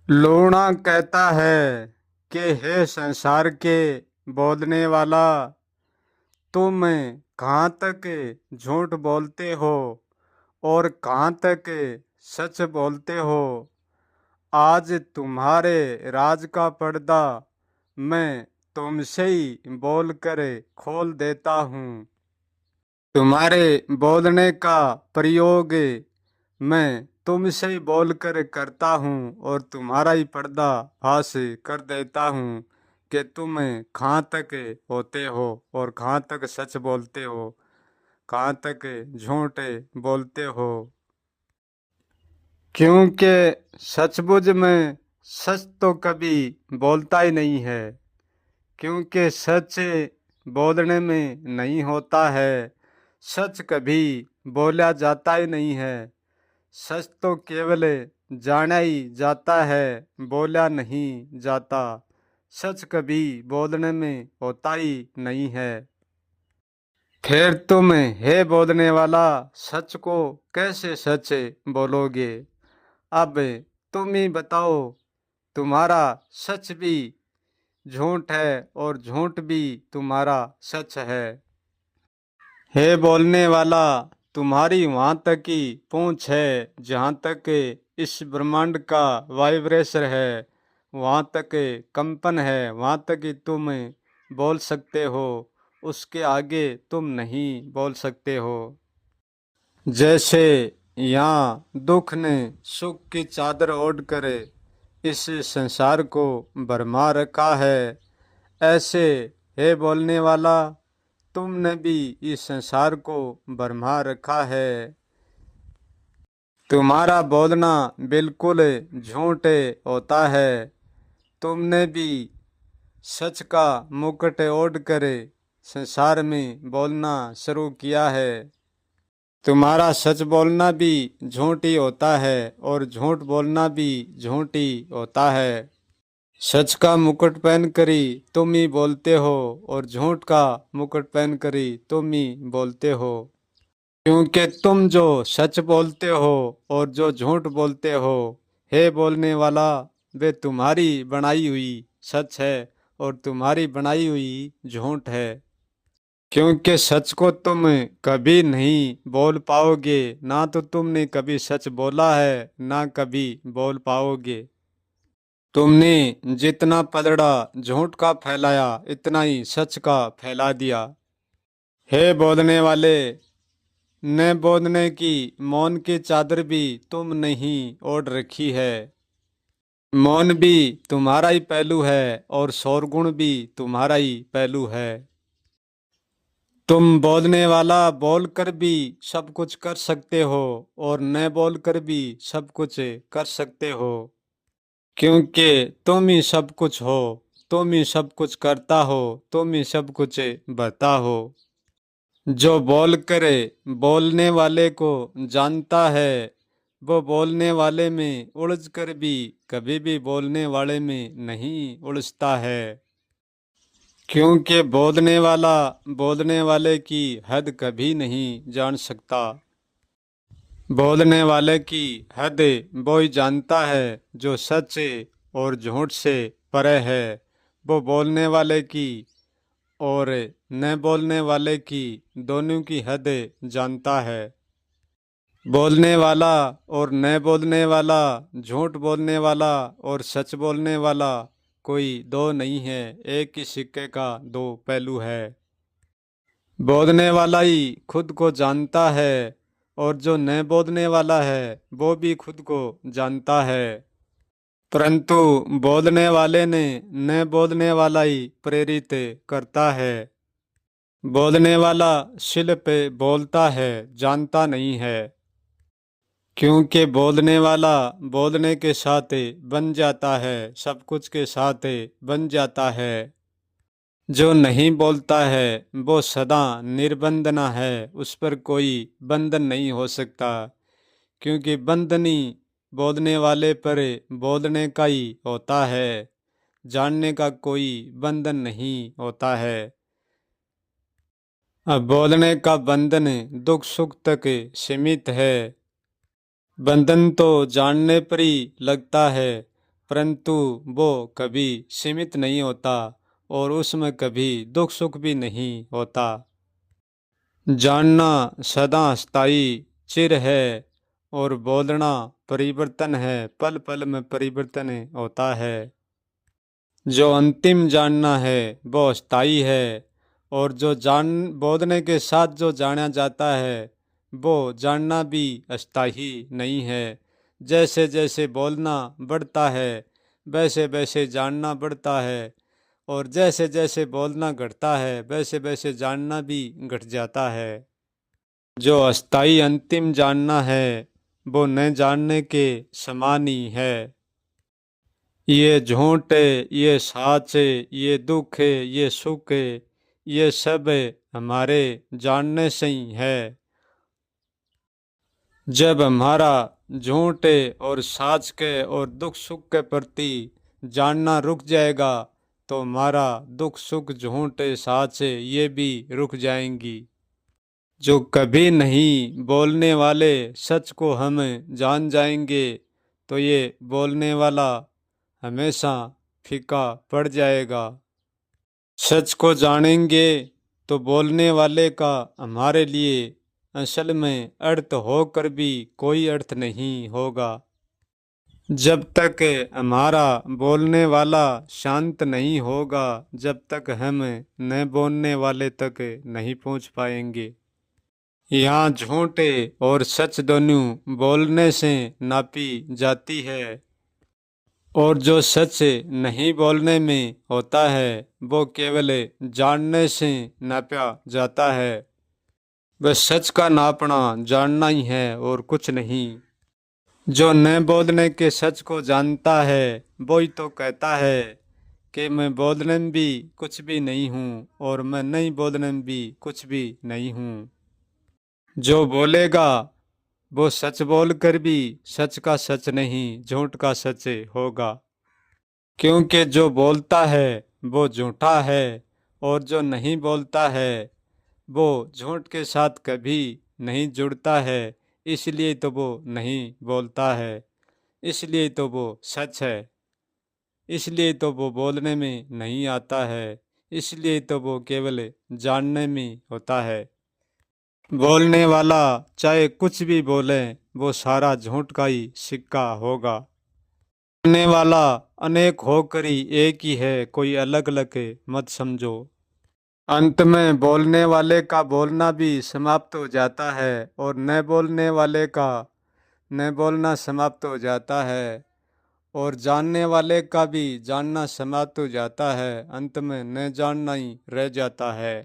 लूणा कहता है कि हे संसार के बोलने वाला, तुम कहाँ तक झूठ बोलते हो और कहाँ तक सच बोलते हो। आज तुम्हारे राज का पर्दा मैं तुमसे ही बोल कर खोल देता हूँ। तुम्हारे बोलने का प्रयोग मैं तुमसे ही बोलकर करता हूँ और तुम्हारा ही पर्दा फाश कर देता हूँ कि तुम कहाँ तक होते हो और कहाँ तक सच बोलते हो, कहाँ तक झूठ बोलते हो। क्योंकि सचमुच में सच तो कभी बोलता ही नहीं है, क्योंकि सच बोलने में नहीं होता है। सच कभी बोला जाता ही नहीं है। सच तो केवल जाना ही जाता है, बोला नहीं जाता। सच कभी बोलने में होता ही नहीं है। फिर तुम हे बोलने वाला सच को कैसे सच बोलोगे। अब तुम ही बताओ, तुम्हारा सच भी झूठ है और झूठ भी तुम्हारा सच है। हे बोलने वाला, तुम्हारी वहां तक की पूंछ है जहां तक इस ब्रह्मांड का वाइब्रेशन है, वहां तक कंपन है, वहां तक ही तुम बोल सकते हो। उसके आगे तुम नहीं बोल सकते हो। जैसे यहाँ दुख ने सुख की चादर ओढ़ कर इस संसार को भरमा रखा है, ऐसे हे बोलने वाला, तुमने भी इस संसार को भरमा रखा है। तुम्हारा बोलना बिल्कुल झूठ होता है। तुमने भी सच का मुकुट ओढ़ कर संसार में बोलना शुरू किया है। तुम्हारा सच बोलना भी झूठ ही होता है और झूठ बोलना भी झूठ ही होता है। सच का मुकुट पहन करी तुम ही बोलते हो और झूठ का मुकुट पहन करी तुम ही बोलते हो। क्योंकि तुम जो सच बोलते हो और जो झूठ बोलते हो, हे बोलने वाला, वे तुम्हारी बनाई हुई सच है और तुम्हारी बनाई हुई झूठ है। क्योंकि सच को तुम कभी नहीं बोल पाओगे, ना तो तुमने कभी सच बोला है ना कभी बोल पाओगे। तुमने जितना पलड़ा झूठ का फैलाया इतना ही सच का फैला दिया। हे बोलने वाले, न बोलने की मौन की चादर भी तुम नहीं ओढ़ रखी है। मौन भी तुम्हारा ही पहलू है और शोरगुण भी तुम्हारा ही पहलू है। तुम बोलने वाला बोलकर भी सब कुछ कर सकते हो और न बोलकर भी सब कुछ कर सकते हो। क्योंकि तुम ही सब कुछ हो, तुम ही सब कुछ करता हो, तुम ही सब कुछ बता हो। जो बोल करे बोलने वाले को जानता है, वो बोलने वाले में उलझ कर भी कभी भी बोलने वाले में नहीं उलझता है। क्योंकि बोलने वाला बोलने वाले की हद कभी नहीं जान सकता। बोलने वाले की हद वो ही जानता है जो सच और झूठ से परे है। वो बोलने वाले की और न बोलने वाले की दोनों की हद जानता है। बोलने वाला और न बोलने वाला, झूठ बोलने वाला और सच बोलने वाला कोई दो नहीं है, एक ही सिक्के का दो पहलू है। बोलने वाला ही खुद को जानता है और जो न बोलने वाला है वो भी खुद को जानता है। परंतु बोलने वाले ने न बोलने वाला ही प्रेरित करता है। बोलने वाला शिल पे बोलता है, जानता नहीं है। क्योंकि बोलने वाला बोलने के साथ बन जाता है, सब कुछ के साथ बन जाता है। जो नहीं बोलता है वो सदा निर्बंधना है, उस पर कोई बंधन नहीं हो सकता। क्योंकि बंधनी बोलने वाले पर बोलने का ही होता है, जानने का कोई बंधन नहीं होता है। अब बोलने का बंधन दुख सुख तक सीमित है। बंधन तो जानने पर ही लगता है परंतु वो कभी सीमित नहीं होता और उसमें कभी दुख सुख भी नहीं होता। जानना सदा स्थायी चिर है और बोलना परिवर्तन है, पल पल में परिवर्तन होता है। जो अंतिम जानना है वो स्थायी है और जो जान बोलने के साथ जो जाना जाता है वो जानना भी अस्थायी नहीं है। जैसे जैसे बोलना बढ़ता है वैसे वैसे जानना बढ़ता है और जैसे जैसे बोलना घटता है वैसे वैसे जानना भी घट जाता है। जो अस्थायी अंतिम जानना है वो न जानने के समान ही है। ये झूठ है, ये सच है, ये दुख है, ये सुख है, ये सब हमारे जानने से ही है। जब हमारा झूठ और सच के और दुख सुख के प्रति जानना रुक जाएगा तो हमारा दुख सुख झूठ सच ये भी रुक जाएंगी। जो कभी नहीं बोलने वाले सच को हम जान जाएंगे तो ये बोलने वाला हमेशा फीका पड़ जाएगा। सच को जानेंगे तो बोलने वाले का हमारे लिए असल में अर्थ होकर भी कोई अर्थ नहीं होगा। जब तक हमारा बोलने वाला शांत नहीं होगा जब तक हम न बोलने वाले तक नहीं पहुंच पाएंगे। यहाँ झूठ और सच दोनों बोलने से नापी जाती है और जो सच नहीं बोलने में होता है वो केवल जानने से नापा जाता है। बस सच का नापना जानना ही है और कुछ नहीं। जो न बोलने के सच को जानता है वो ही तो कहता है कि मैं बोलने में भी कुछ भी नहीं हूँ और मैं नहीं बोलने में भी कुछ भी नहीं हूँ। जो बोलेगा वो सच बोलकर भी सच का सच नहीं झूठ का सच होगा। क्योंकि जो बोलता है वो झूठा है और जो नहीं बोलता है वो झूठ के साथ कभी नहीं जुड़ता है, इसलिए तो वो नहीं बोलता है, इसलिए तो वो सच है, इसलिए तो वो बोलने में नहीं आता है, इसलिए तो वो केवल जानने में होता है। बोलने वाला चाहे कुछ भी बोले वो सारा झूठ का ही सिक्का होगा। बोलने वाला अनेक होकर ही एक ही है, कोई अलग अलग मत समझो। अंत में बोलने वाले का बोलना भी समाप्त हो जाता है और न बोलने वाले का न बोलना समाप्त हो जाता है और जानने वाले का भी जानना समाप्त हो जाता है। अंत में न जानना ही रह जाता है।